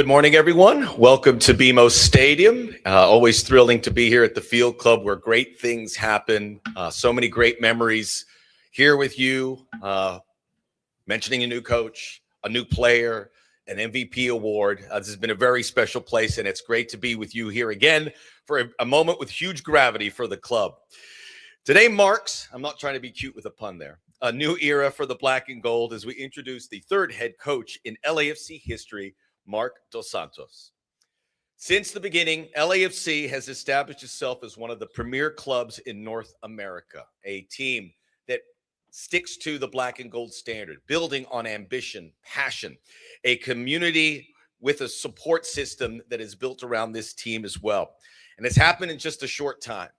Good morning, everyone. Welcome to BMO Stadium. Always thrilling to be here at the Field Club where great things happen. So many great memories here with you. Mentioning a new coach, a new player, an MVP award. This has been a very special place, and it's great to be with you here again for a moment with huge gravity for the club. Today marks, I'm not trying to be cute with a pun there, a new era for the black and gold as we introduce the third head coach in LAFC history, Marc Dos Santos. Since the beginning, LAFC has established itself as one of the premier clubs in North America, a team that sticks to the black and gold standard, building on ambition, passion, a community with a support system that is built around this team as well. And it's happened in just a short time.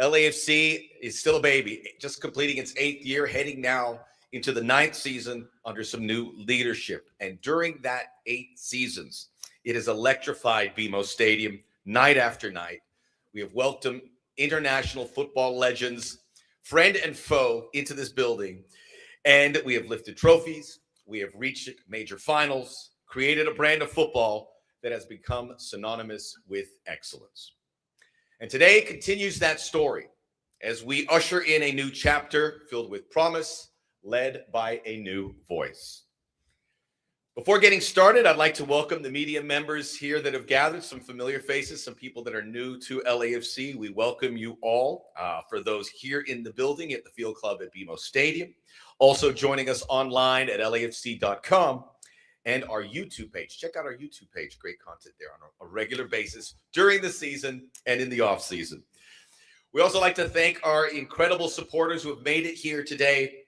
LAFC is still a baby, just completing its 8th year, heading now into the 9th season under some new leadership. And during that 8 seasons, it has electrified BMO Stadium night after night. We have welcomed international football legends, friend and foe, into this building. And we have lifted trophies. We have reached major finals, created a brand of football that has become synonymous with excellence. And today continues that story as we usher in a new chapter filled with promise, led by a new voice. Before getting started, I'd like to welcome the media members here that have gathered, some familiar faces, some people that are new to LAFC. We welcome you all. For those here in the building at the Field Club at BMO Stadium, also joining us online at LAFC.com and our YouTube page. Check out our YouTube page. Great content there on a regular basis during the season and in the off season. We also like to thank our incredible supporters who have made it here today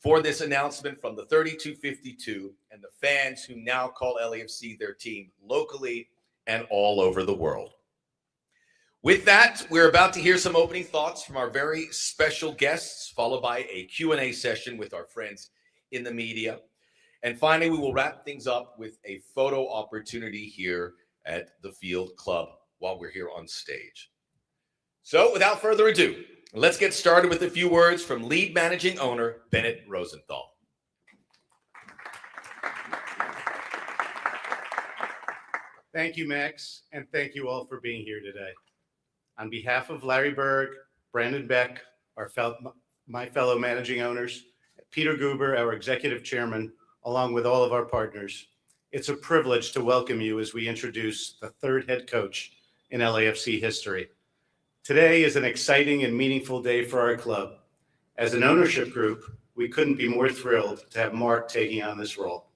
for this announcement from the 3252 and the fans who now call LAFC their team locally and all over the world. With that, we're about to hear some opening thoughts from our very special guests, followed by a Q&A session with our friends in the media. And finally, we will wrap things up with a photo opportunity here at the Field Club while we're here on stage. So without further ado, let's get started with a few words from lead managing owner, Bennett Rosenthal. Thank you, Max, and thank you all for being here today. On behalf of Larry Berg, Brandon Beck, my fellow managing owners, Peter Guber, our executive chairman, along with all of our partners, it's a privilege to welcome you as we introduce the third head coach in LAFC history. Today is an exciting and meaningful day for our club. As an ownership group, we couldn't be more thrilled to have Marc taking on this role.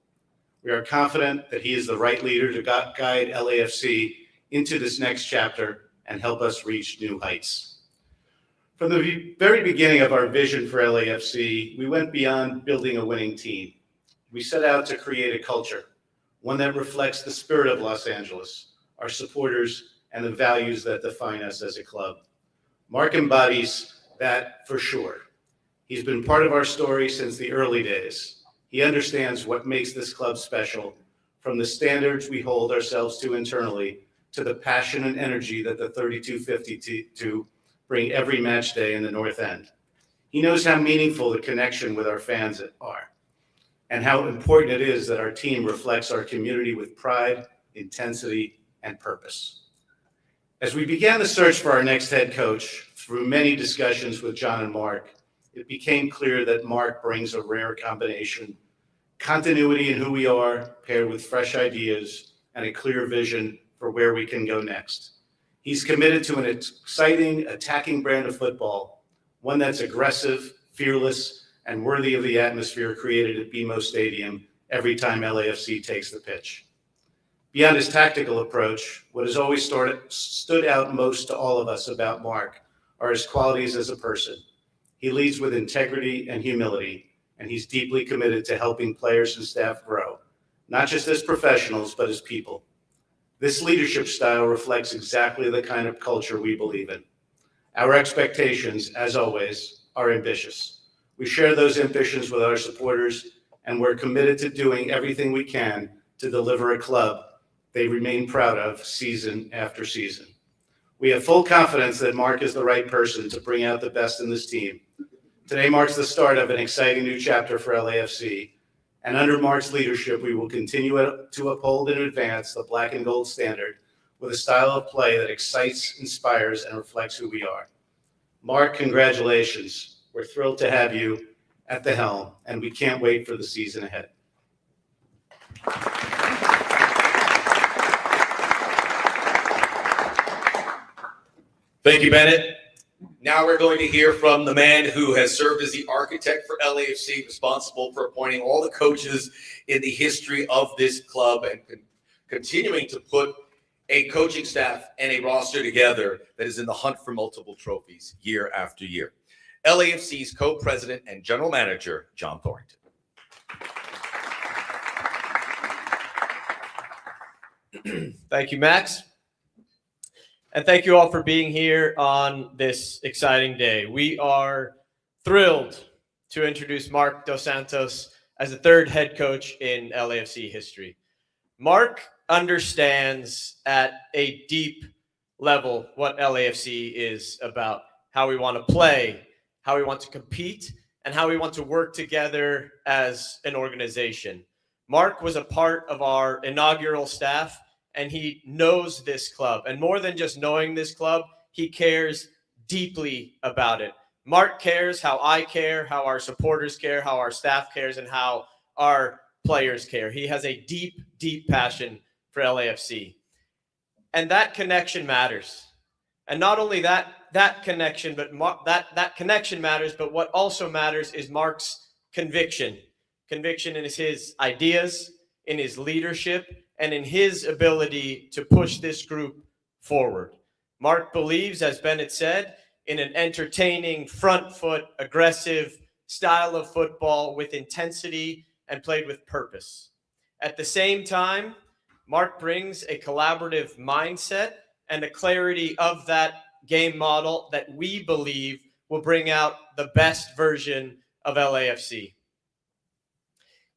We are confident that he is the right leader to guide LAFC into this next chapter and help us reach new heights. From the very beginning of our vision for LAFC, we went beyond building a winning team. We set out to create a culture, one that reflects the spirit of Los Angeles, our supporters, and the values that define us as a club. Marc embodies that for sure. He's been part of our story since the early days. He understands what makes this club special, from the standards we hold ourselves to internally, to the passion and energy that the 3252 bring every match day in the North End. He knows how meaningful the connection with our fans are, and how important it is that our team reflects our community with pride, intensity, and purpose. As we began the search for our next head coach, through many discussions with John and Marc, it became clear that Marc brings a rare combination: continuity in who we are, paired with fresh ideas and a clear vision for where we can go next. He's committed to an exciting, attacking brand of football, one that's aggressive, fearless, and worthy of the atmosphere created at BMO Stadium every time LAFC takes the pitch. Beyond his tactical approach, what has always stood out most to all of us about Marc are his qualities as a person. He leads with integrity and humility, and he's deeply committed to helping players and staff grow, not just as professionals, but as people. This leadership style reflects exactly the kind of culture we believe in. Our expectations, as always, are ambitious. We share those ambitions with our supporters, and we're committed to doing everything we can to deliver a club they remain proud of season after season. We have full confidence that Marc is the right person to bring out the best in this team. Today marks the start of an exciting new chapter for LAFC, And under Marc's leadership, we will continue to uphold and advance the black and gold standard with a style of play that excites, inspires, and reflects who we are. Marc, congratulations. We're thrilled to have you at the helm, and we can't wait for the season ahead. Thank you, Bennett. Now we're going to hear from the man who has served as the architect for LAFC, responsible for appointing all the coaches in the history of this club and continuing to put a coaching staff and a roster together that is in the hunt for multiple trophies year after year. LAFC's co-president and general manager, John Thornton. Thank you, Max. And thank you all for being here on this exciting day. We are thrilled to introduce Marc Dos Santos as the third head coach in LAFC history. Marc understands at a deep level what LAFC is about, how we want to play, how we want to compete, and how we want to work together as an organization. Marc was a part of our inaugural staff, and he knows this club. And more than just knowing this club, he cares deeply about it. Marc cares how I care, how our supporters care, how our staff cares, and how our players care. He has a deep, deep passion for LAFC. And that connection matters. And not only that connection, but that connection matters, but what also matters is Marc's conviction. Conviction in his ideas, in his leadership, and in his ability to push this group forward. Marc believes, as Bennett said, in an entertaining, front foot, aggressive style of football with intensity and played with purpose. At the same time, Marc brings a collaborative mindset and a clarity of that game model that we believe will bring out the best version of LAFC.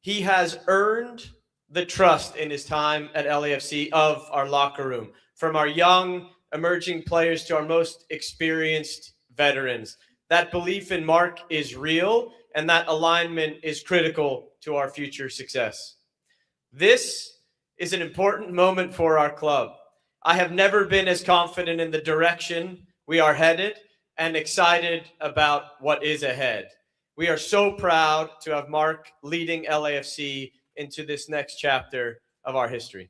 He has earned the trust in his time at LAFC of our locker room, from our young emerging players to our most experienced veterans. That belief in Marc is real, and that alignment is critical to our future success. This is an important moment for our club. I have never been as confident in the direction we are headed and excited about what is ahead. We are so proud to have Marc leading LAFC into this next chapter of our history.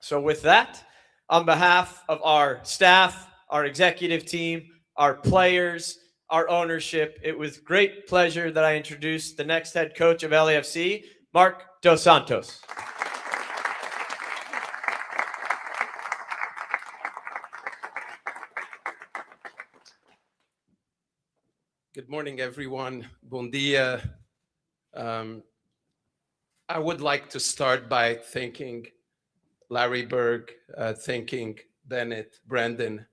So with that, on behalf of our staff, our executive team, our players, our ownership, it was great pleasure that I introduced the next head coach of LAFC, Marc Dos Santos. Good morning, everyone. Bon dia. I would like to start by thanking Larry Berg, thanking Bennett, Brandon,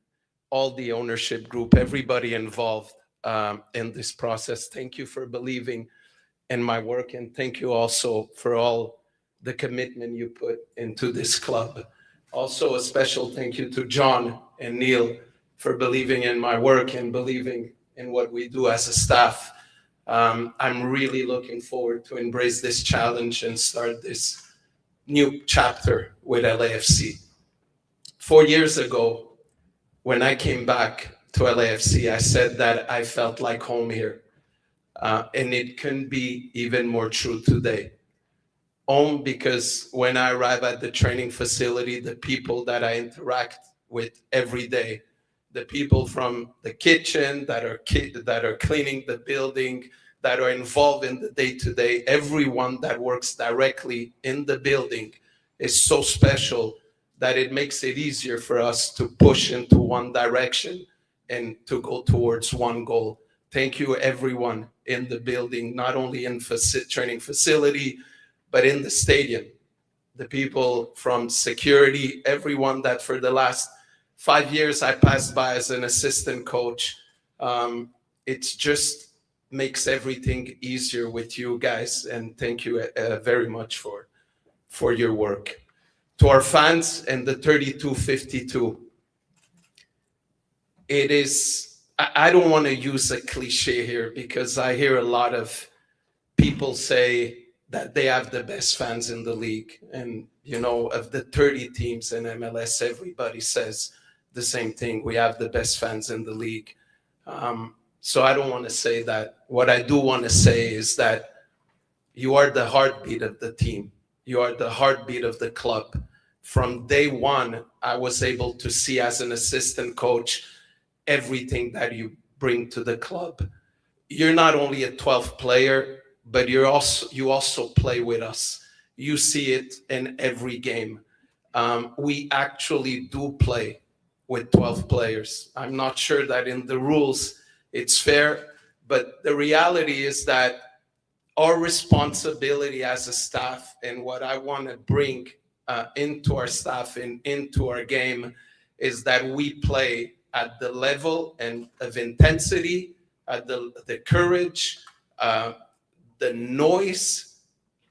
all the ownership group, everybody involved in this process. Thank you for believing in my work, and thank you also for all the commitment you put into this club. Also, a special thank you to John and Neil for believing in my work and believing in what we do as a staff. I'm really looking forward to embrace this challenge and start this new chapter with LAFC. 4 years ago, when I came back to LAFC, I said that I felt like home here. And it couldn't be even more true today. Home because when I arrive at the training facility, the people that I interact with every day, the people from the kitchen that are cleaning the building, that are involved in the day-to-day, everyone that works directly in the building is so special that it makes it easier for us to push into one direction and to go towards one goal. Thank you, everyone in the building, not only in training facility, but in the stadium. The people from security, everyone that for the last 5 years I passed by as an assistant coach. It's just makes everything easier with you guys, and thank you very much for your work. To our fans and the 3252, it is, I don't want to use a cliche here because I hear a lot of people say that they have the best fans in the league. And, you know, of the 30 teams in MLS, everybody says the same thing. We have the best fans in the league. So I don't want to say that. What I do want to say is that you are the heartbeat of the team. You are the heartbeat of the club. From day one, I was able to see as an assistant coach everything that you bring to the club. You're not only a 12th player, but you also play with us. You see it in every game. We actually do play with 12 players. I'm not sure that in the rules it's fair, but the reality is that our responsibility as a staff and what I want to bring into our staff and into our game is that we play at the level and of intensity, at the courage, the noise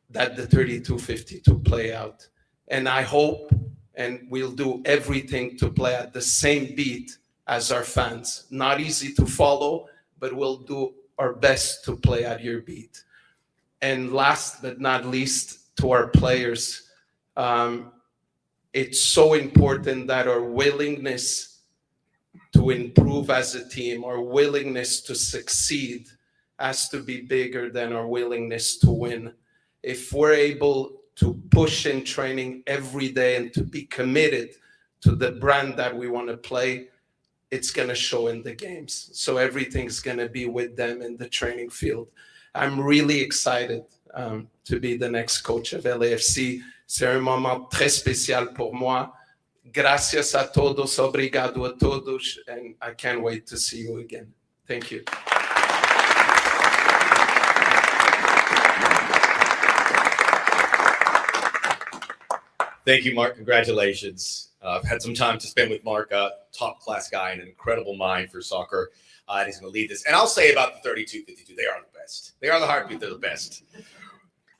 that the 32-52 play out. And I hope, and we'll do everything to play at the same beat as our fans. Not easy to follow, but we'll do our best to play at your beat. And last but not least, to our players, it's so important that our willingness to improve as a team, our willingness to succeed has to be bigger than our willingness to win. If we're able to push in training every day and to be committed to the brand that we want to play, it's going to show in the games. So everything's going to be with them in the training field. I'm really excited to be the next coach of LAFC. C'est un moment très spécial pour moi. Gracias a todos, obrigado a todos, and I can't wait to see you again. Thank you. Thank you, Marc. Congratulations. I've had some time to spend with Marc, a top-class guy and an incredible mind for soccer. And he's going to lead this. And I'll say about the 32-52, they are the best. They are the heartbeat. They're the best.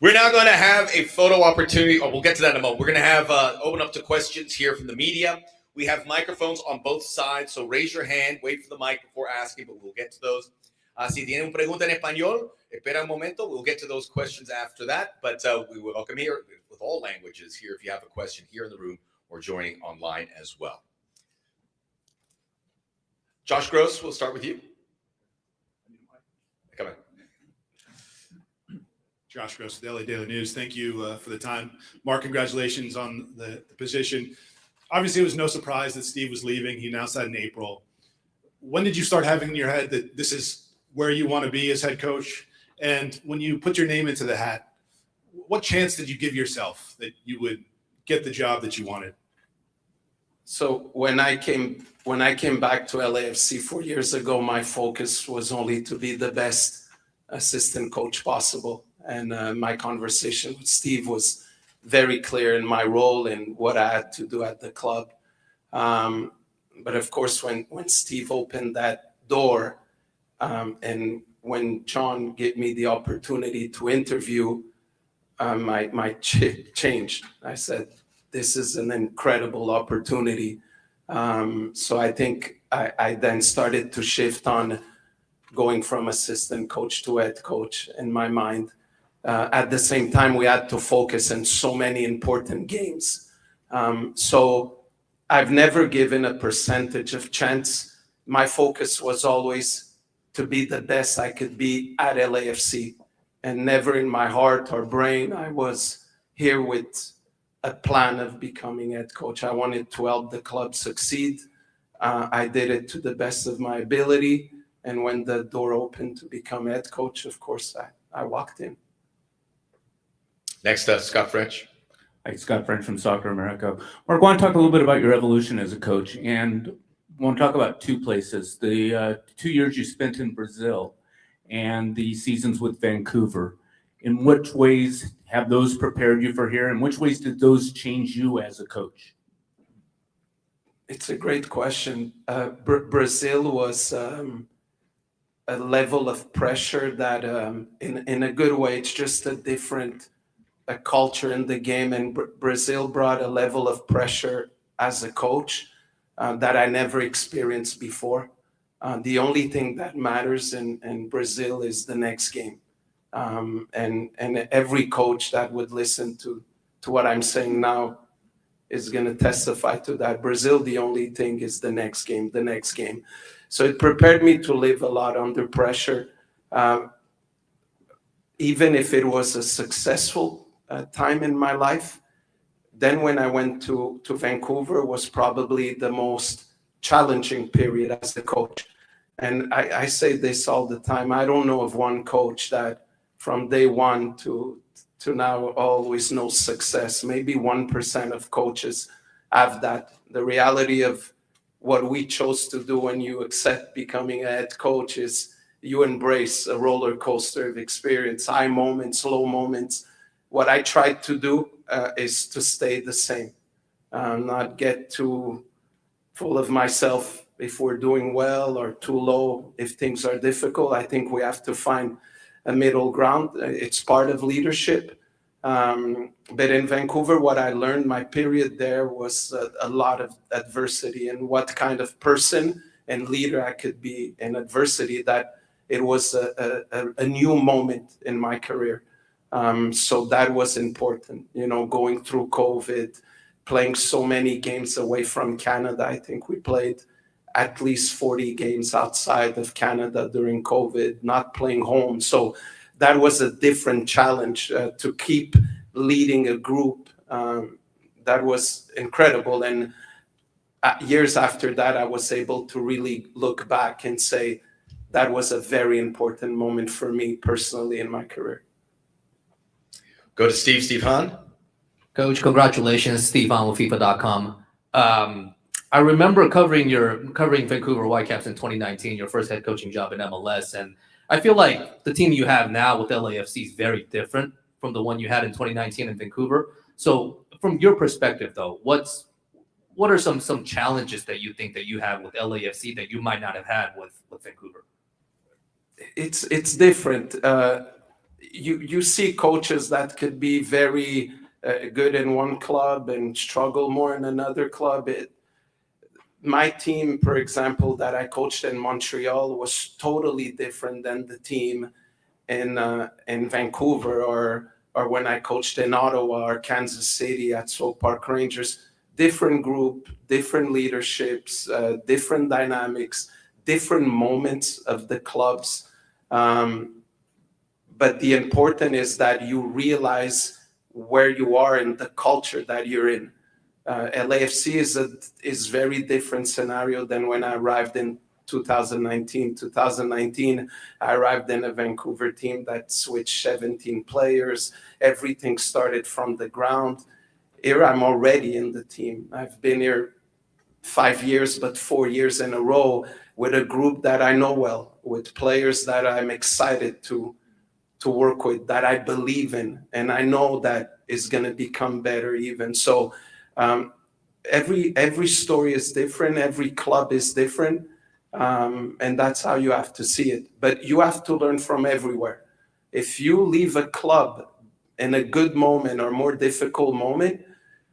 We're now going to have a photo opportunity. Oh, we'll get to that in a moment. We're going to have open up to questions here from the media. We have microphones on both sides, so raise your hand, wait for the mic before asking, but we'll get to those. Si tienen una pregunta en español, espera un momento. We'll get to those questions after that, but we will welcome here with all languages here if you have a question here in the room or joining online as well. Josh Gross, we'll start with you. Come in. Josh Gross, the LA Daily News. Thank you for the time. Marc, congratulations on the position. Obviously, it was no surprise that Steve was leaving. He announced that in April. When did you start having in your head that this is where you want to be as head coach? And when you put your name into the hat, what chance did you give yourself that you would get the job that you wanted? So when I came back to LAFC 4 years ago, my focus was only to be the best assistant coach possible. And my conversation with Steve was very clear in my role and what I had to do at the club. But of course, when Steve opened that door and when John gave me the opportunity to interview, my changed. I said, this is an incredible opportunity. So I think I then started to shift on going from assistant coach to head coach in my mind. At the same time, we had to focus on so many important games. So I've never given a percentage of chance. My focus was always to be the best I could be at LAFC. And never in my heart or brain, I was here with a plan of becoming head coach. I wanted to help the club succeed. I did it to the best of my ability. And when the door opened to become head coach, of course, I walked in. Next, Scott French. Hi, Scott French from Soccer America. Marc, I want to talk a little bit about your evolution as a coach, and I want to talk about two places. The 2 years you spent in Brazil and the seasons with Vancouver. In which ways have those prepared you for here, and which ways did those change you as a coach? It's a great question. Brazil was a level of pressure that, in a good way, it's just a different culture in the game. And Brazil brought a level of pressure as a coach that I never experienced before. The only thing that matters in Brazil is the next game. And every coach that would listen to what I'm saying now is going to testify to that. Brazil, the only thing is the next game, the next game. So it prepared me to live a lot under pressure. Even if it was a successful time in my life, then when I went to Vancouver was probably the most challenging period as a coach. And I say this all the time. I don't know of one coach that from day one to now always knows success. Maybe 1% of coaches have that. The reality of what we chose to do when you accept becoming a head coach is you embrace a roller coaster of experience, high moments, low moments. What I tried to do is to stay the same, not get too full of myself if we're doing well or too low if things are difficult. I think we have to find a middle ground. It's part of leadership. But in Vancouver, what I learned, my period there was a lot of adversity and what kind of person and leader I could be in adversity, that it was a new moment in my career. So that was important, going through COVID, playing so many games away from Canada. I think we played at least 40 games outside of Canada during COVID, not playing home. So that was a different challenge to keep leading a group. That was incredible. And years after that, I was able to really look back and say that was a very important moment for me personally in my career. Go to Steve Hahn. Coach, congratulations, Steve Hahn with FIFA.com. I remember covering Vancouver Whitecaps in 2019, your first head coaching job in MLS, and I feel like the team you have now with LAFC is very different from the one you had in 2019 in Vancouver. So from your perspective, though, what are some challenges that you think that you have with LAFC that you might not have had with Vancouver? It's different. You see coaches that could be very good in one club and struggle more in another club. My team, for example, that I coached in Montreal was totally different than the team in Vancouver or when I coached in Ottawa or Kansas City at Soul Park Rangers. Different group, different leaderships, different dynamics, different moments of the clubs. But the important is that you realize where you are in the culture that you're in. LAFC is very different scenario than when I arrived in 2019. 2019, I arrived in a Vancouver team that switched 17 players. Everything started from the ground. Here I'm already in the team. I've been here 5 years, but 4 years in a row with a group that I know well, with players that I'm excited to work with, that I believe in, and I know that is going to become better even. So every story is different, every club is different, and that's how you have to see it. But you have to learn from everywhere. If you leave a club in a good moment or more difficult moment,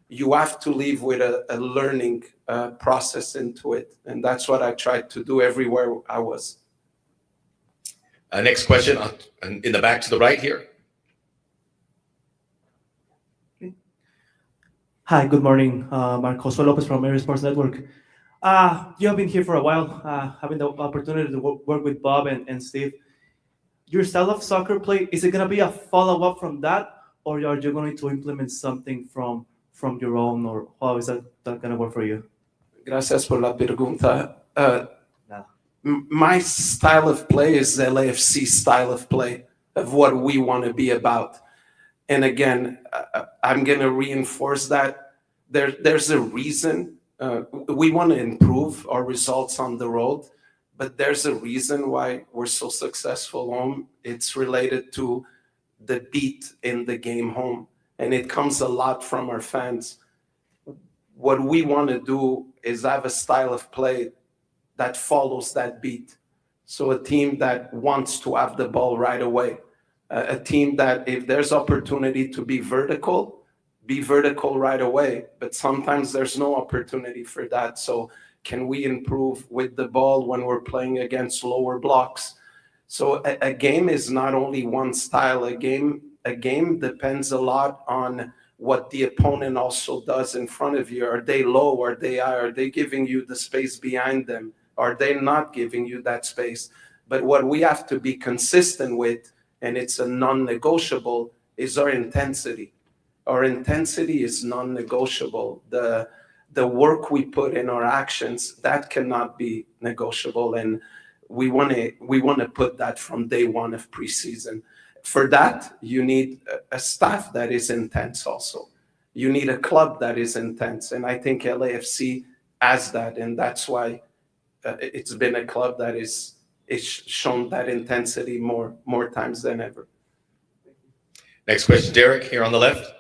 you have to leave with a learning process into it. And that's what I tried to do everywhere I was. Next question in the back to the right here. Hi, good morning. Marco Lopez from Area Sports Network. You have been here for a while, having the opportunity to work with Bob and Steve. Your style of soccer play, is it going to be a follow-up from that, or are you going to implement something from your own, or how is that going to work for you? Gracias por la pregunta. My style of play is the LAFC style of play, of what we want to be about. And again, I'm going to reinforce that there's a reason we want to improve our results on the road, but there's a reason why we're so successful home. It's related to the beat in the game home, and it comes a lot from our fans. What we want to do is have a style of play that follows that beat. So a team that wants to have the ball right away. A team that if there's opportunity to be vertical right away. But sometimes there's no opportunity for that. So can we improve with the ball when we're playing against lower blocks? So a game is not only one style. A game depends a lot on what the opponent also does in front of you. Are they low? Are they giving you the space behind them? Are they not giving you that space? But what we have to be consistent with, and it's a non-negotiable, is our intensity. Our intensity is non-negotiable. The work we put in our actions, that cannot be negotiable. And we want to put that from day one of preseason. For that, you need a staff that is intense also. You need a club that is intense. And I think LAFC has that. And that's why it's been a club that it's shown that intensity more times than ever. Next question, Derek, here on the left.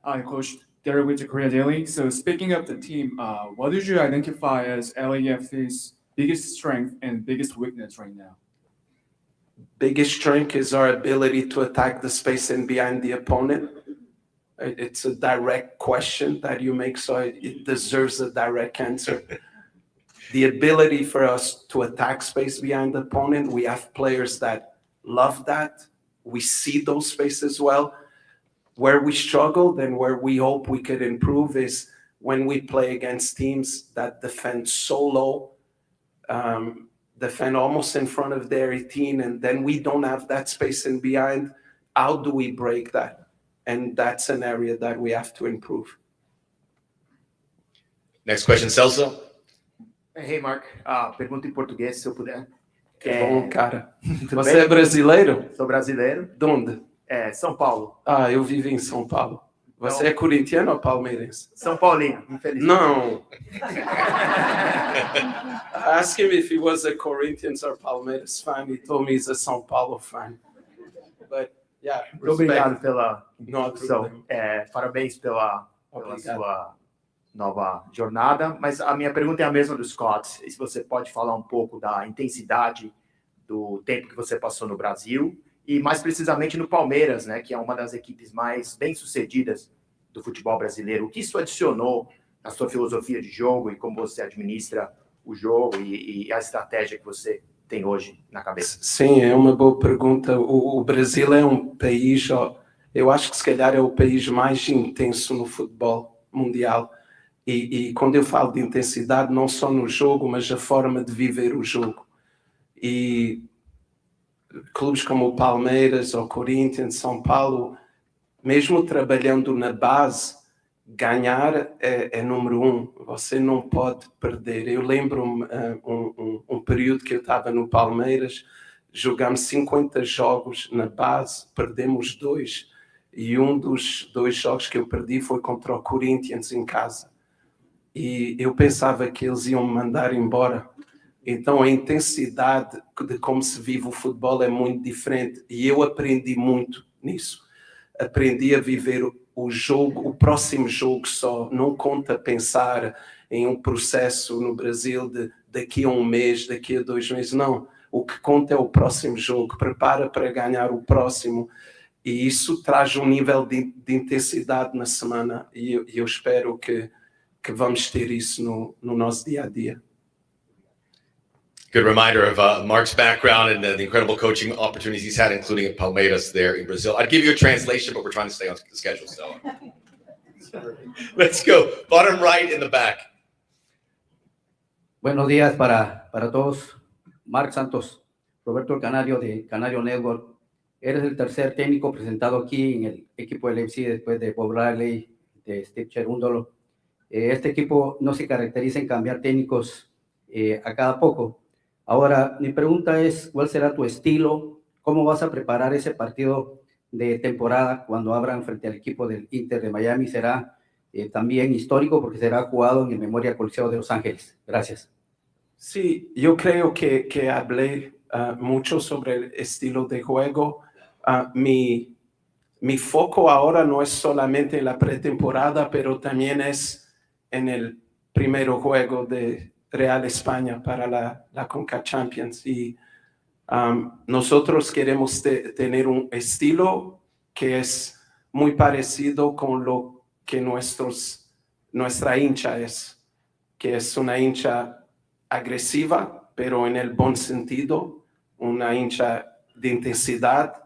Hi, Coach. Derek with the Korea Daily. So speaking of the team, what did you identify as LAFC's biggest strength and biggest weakness right now? Biggest strength is our ability to attack the space and behind the opponent. It's a direct question that you make, so it deserves a direct answer. The ability for us to attack space behind the opponent, we have players that love that. We see those spaces well. Where we struggled and where we hope we could improve is when we play against teams that defend so low, defend almost in front of their 18, and then we don't have that space in behind. How do we break that? And that's an area that we have to improve. Next question, Celso. Hey, Mark. Pergunta em português, se eu puder. Que bom, cara. Tudo Você bem? é brasileiro? Sou brasileiro. De onde? São Paulo. Ah, eu vivo em São Paulo. Você Não. é corintiano ou palmeirense? São Paulino, infelizmente. No. I asked him if he was a Corinthians or Palmeiras fan. He told me he's a São Paulo fan. But yeah, Muito obrigado respect. pela Não há introdução. problema. Parabéns pela Obrigado. sua nova jornada. Mas a minha pergunta é a mesma do Scott. Se você pode falar um pouco da intensidade do tempo que você passou no Brasil e mais precisamente no Palmeiras, né, que é uma das equipes mais bem-sucedidas do futebol brasileiro. O que isso adicionou na sua filosofia de jogo e como você administra o jogo e a estratégia que você tem hoje na cabeça? Sim, é uma boa pergunta. O Brasil é um país, eu acho que se calhar é o país mais intenso no futebol mundial. E quando eu falo de intensidade, não só no jogo, mas a forma de viver o jogo. E clubes como o Palmeiras ou Corinthians, São Paulo, mesmo trabalhando na base, ganhar é número um. Você não pode perder. Eu lembro-me um período que eu estava no Palmeiras, jogamos 50 jogos na base, perdemos 2. E um dos 2 jogos que eu perdi foi contra o Corinthians em casa. E eu pensava que eles iam me mandar embora. Então, a intensidade de como se vive o futebol é muito diferente. E eu aprendi muito nisso. Aprendi a viver o jogo, o próximo jogo só. Não conta pensar em um processo no Brasil de daqui a um mês, daqui a 2 meses. Não. O que conta é o próximo jogo. Prepara para ganhar o próximo. E isso traz um nível de intensidade na semana. E eu espero que vamos ter isso no nosso dia a dia. Good reminder of Marc's background and the incredible coaching opportunities he's had, including at Palmeiras there in Brazil. I'd give you a translation, but we're trying to stay on schedule. So let's go. Bottom right in the back. Buenos días para todos. Marc Santos, Roberto Canario de Canario Network. Eres el tercer técnico presentado aquí en el equipo del LAFC después de Bob Riley, de Steve Cherundolo. Este equipo no se caracteriza en cambiar técnicos a cada poco. Ahora, mi pregunta es, ¿cuál será tu estilo? ¿Cómo vas a preparar ese partido de temporada cuando abran frente al equipo del Inter de Miami? ¿Será también histórico porque será jugado en el Memorial Coliseo de Los Ángeles? Gracias. Sí, yo creo que hablé mucho sobre el estilo de juego. Mi foco ahora no es solamente en la pretemporada, pero también es en el primer juego de Real España para la Conca Champions. Y nosotros queremos tener un estilo que es muy parecido con lo que nuestra hincha es, que es una hincha agresiva, pero en el buen sentido, una hincha de intensidad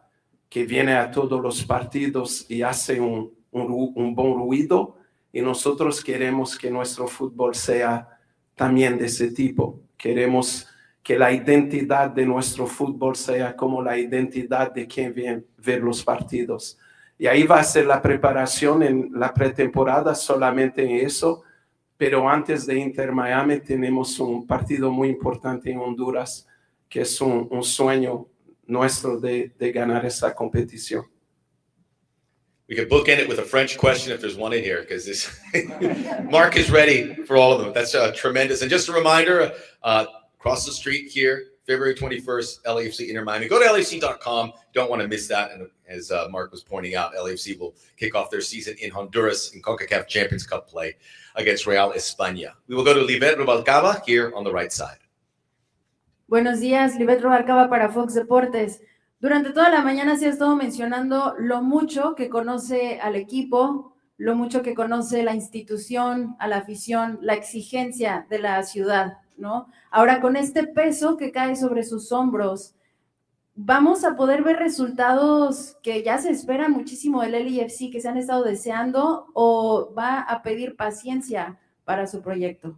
que viene a todos los partidos y hace un buen ruido, y nosotros queremos que nuestro fútbol sea también de ese tipo. Queremos que la identidad de nuestro fútbol sea como la identidad de quien viene a ver los partidos. Y ahí va a ser la preparación en la pretemporada, solamente en eso, pero antes de Inter Miami tenemos un partido muy importante en Honduras, que es un sueño nuestro de ganar esa competición. We could bookend it with a French question if there's one in here, because this Marc is ready for all of them. That's tremendous. And just a reminder, across the street here, February 21st, LAFC Inter Miami. Go to LAFC.com. Don't want to miss that. And as Marc was pointing out, LAFC will kick off their season in Honduras in CONCACAF Champions Cup play against Real España. We will go to Libet Rubalcaba here on the right side. Buenos días, Libet Rubalcaba para Fox Deportes. Durante toda la mañana se ha estado mencionando lo mucho que conoce al equipo, lo mucho que conoce la institución, a la afición, la exigencia de la ciudad, ¿no? Ahora, con este peso que cae sobre sus hombros, ¿vamos a poder ver resultados que ya se esperan muchísimo del LAFC, que se han estado deseando, o va a pedir paciencia para su proyecto?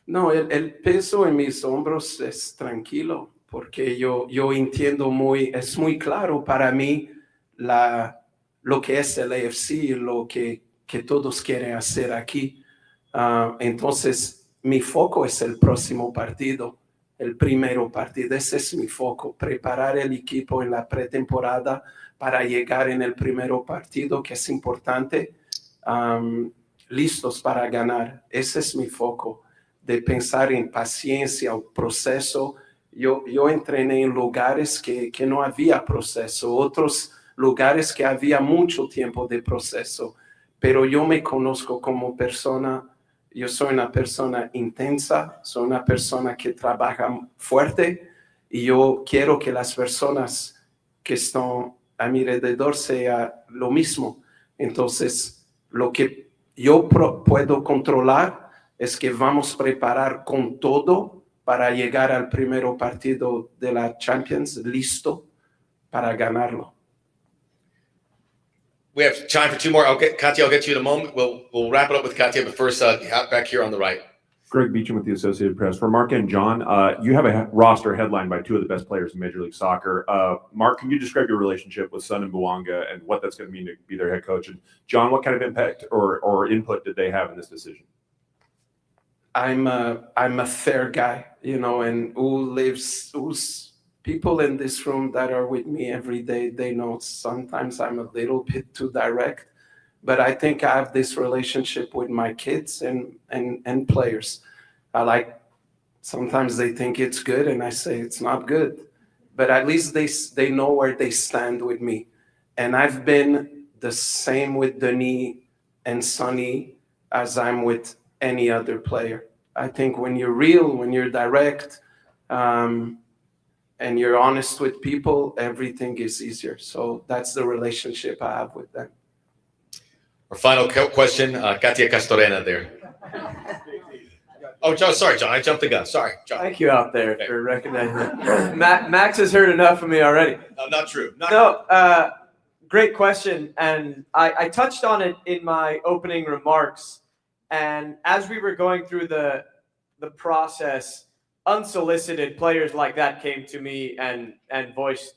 No, el peso en mis hombros es tranquilo, porque yo entiendo es muy claro para mí lo que es el AFC, lo que todos quieren hacer aquí. Entonces, mi foco es el próximo partido, el primero partido. Ese es mi foco, preparar el equipo en la pretemporada para llegar en el primer partido, que es importante, listos para ganar. Ese es mi foco, de pensar en paciencia, el proceso. Yo entrené en lugares que no había proceso, otros lugares que había mucho tiempo de proceso, pero yo me conozco como persona. Yo soy una persona intensa, soy una persona que trabaja fuerte, y yo quiero que las personas que están a mi alrededor sea lo mismo. Entonces, lo que yo puedo controlar es que vamos a preparar con todo para llegar al primer partido de la Champions, listo para ganarlo. We have time for two more. Katia, I'll get to you in a moment. We'll wrap it up with Katia, but first, back here on the right. Greg Beecham with the Associated Press. For Marc and John, you have a roster headlined by two of the best players in Major League Soccer. Marc, can you describe your relationship with Sun and Bouanga and what that's going to mean to be their head coach? And John, what kind of impact or input did they have in this decision? I'm a fair guy, and who's people in this room that are with me every day, they know sometimes I'm a little bit too direct, but I think I have this relationship with my kids and players. Sometimes they think it's good and I say it's not good, but at least they know where they stand with me. And I've been the same with Denis and Sonny as I'm with any other player. I think when you're real, when you're direct, and you're honest with people, everything is easier. So that's the relationship I have with them. Our final question, Katia Castorena there. Oh, John, sorry, John, I jumped the gun. Sorry, John. Thank you out there for recognizing that. Max has heard enough of me already. No, not true. Great question. And I touched on it in my opening remarks. And as we were going through the process, unsolicited players like that came to me and voiced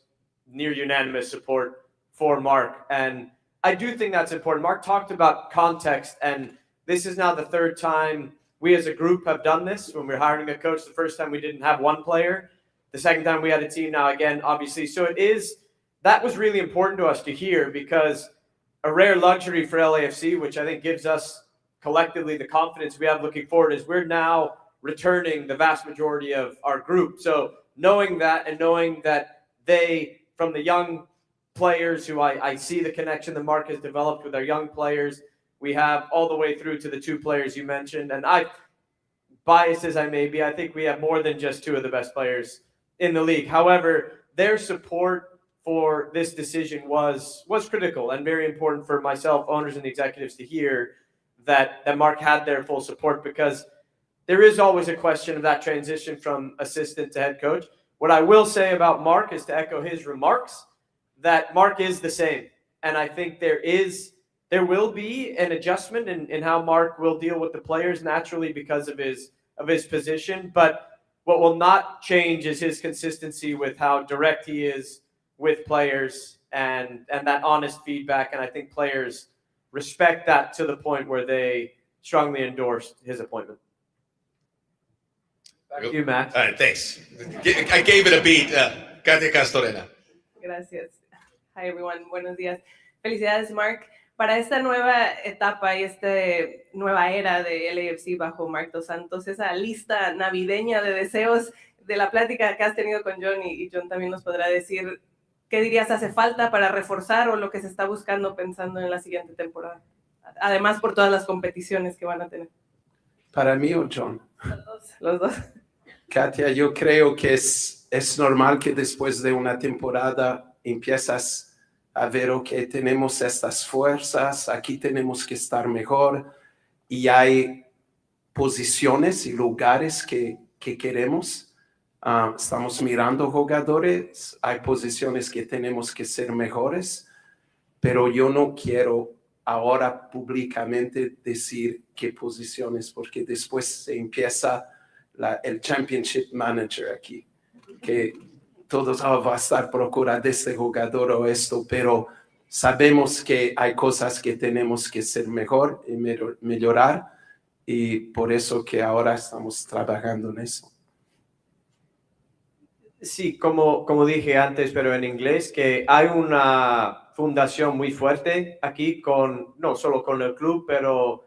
near unanimous support for Marc. And I do think that's important. Marc talked about context, and this is now the third time we as a group have done this. When we were hiring a coach, the first time we didn't have one player. The second time we had a team, now again, obviously. So that was really important to us to hear, because a rare luxury for LAFC, which I think gives us collectively the confidence we have looking forward, is we're now returning the vast majority of our group. So knowing that, and knowing that they, from the young players who I see the connection that Marc has developed with our young players, we have all the way through to the two players you mentioned. And biased as I may be, I think we have more than just two of the best players in the league. However, their support for this decision was critical and very important for myself, owners, and the executives to hear that Marc had their full support, because there is always a question of that transition from assistant to head coach. What I will say about Marc is to echo his remarks, that Marc is the same. And I think there will be an adjustment in how Marc will deal with the players naturally because of his position. But what will not change is his consistency with how direct he is with players and that honest feedback. And I think players respect that to the point where they strongly endorsed his appointment. Back to you, Max. All right, thanks. I gave it a beat. Katia Castorena. Gracias. Hi, everyone. Buenos días. Felicidades, Marc. Para esta nueva etapa y esta nueva era de LAFC bajo Marc Dos Santos, esa lista navideña de deseos de la plática que has tenido con John, y John también nos podrá decir qué dirías hace falta para reforzar o lo que se está buscando pensando en la siguiente temporada. Además, por todas las competiciones que van a tener. Para mí o John. Los dos. Katia, yo creo que es normal que después de una temporada empiezas a ver, ok, tenemos estas fuerzas, aquí tenemos que estar mejor, y hay posiciones y lugares que queremos. Estamos mirando jugadores, hay posiciones que tenemos que ser mejores, pero yo no quiero ahora públicamente decir qué posiciones, porque después se empieza el Championship Manager aquí, que todos va a estar procurando este jugador o esto, pero sabemos que hay cosas que tenemos que ser mejor y mejorar, y por eso que ahora estamos trabajando en eso. Sí, como dije antes, pero en inglés, que hay una fundación muy fuerte aquí, no solo con el club, pero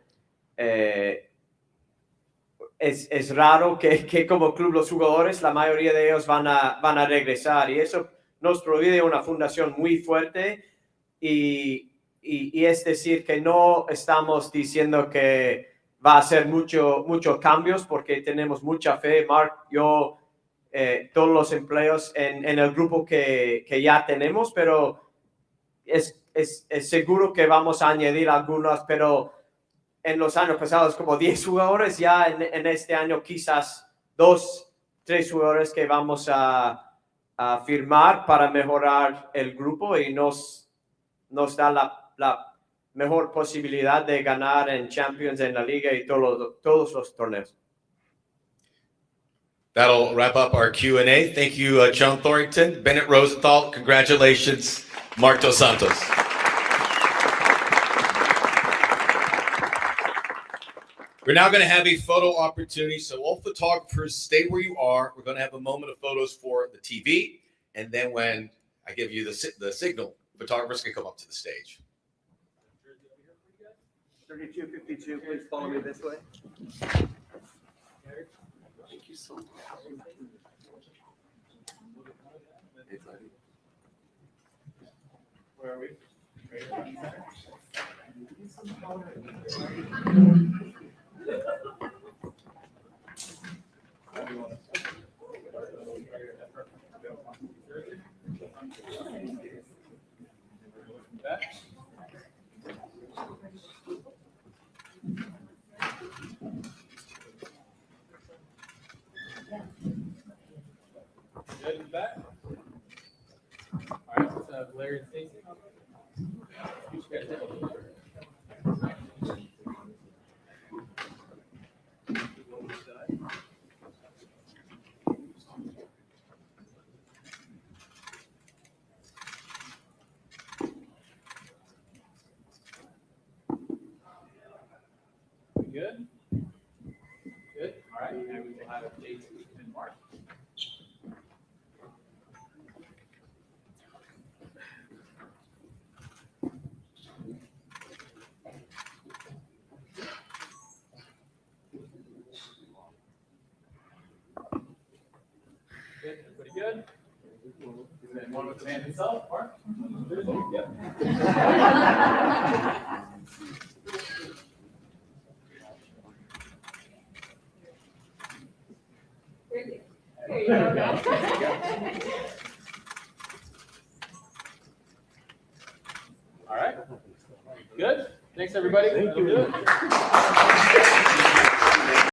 es raro que como club los jugadores, la mayoría de ellos van a regresar, y eso nos provee una fundación muy fuerte, y es decir que no estamos diciendo que va a ser muchos cambios, porque tenemos mucha fe, Marc, yo, todos los empleos en el grupo que ya tenemos, pero es seguro que vamos a añadir algunos, pero en los años pasados como 10 jugadores, ya en este año quizás 2, 3 jugadores que vamos a firmar para mejorar el grupo, y nos da la mejor posibilidad de ganar en Champions, en la Liga y todos los torneos. That'll wrap up our Q&A. Thank you, John Thorrington, Bennett Rosenthal. Congratulations, Marc Dos Santos. We're now going to have a photo opportunity. So all photographers, stay where you are. We're going to have a moment of photos for the TV. And then when I give you the signal, photographers can come up to the stage. 3252, please follow me this way. Thank you so much. Where are we? Good in the back. All right, let's have Larry and Stacey. Good? Good. All right, and we will have Jason and Marc. Good, everybody good? And then one with the man himself, Marc. Yep. There you go. All right. Good. Thanks, everybody. Thank you.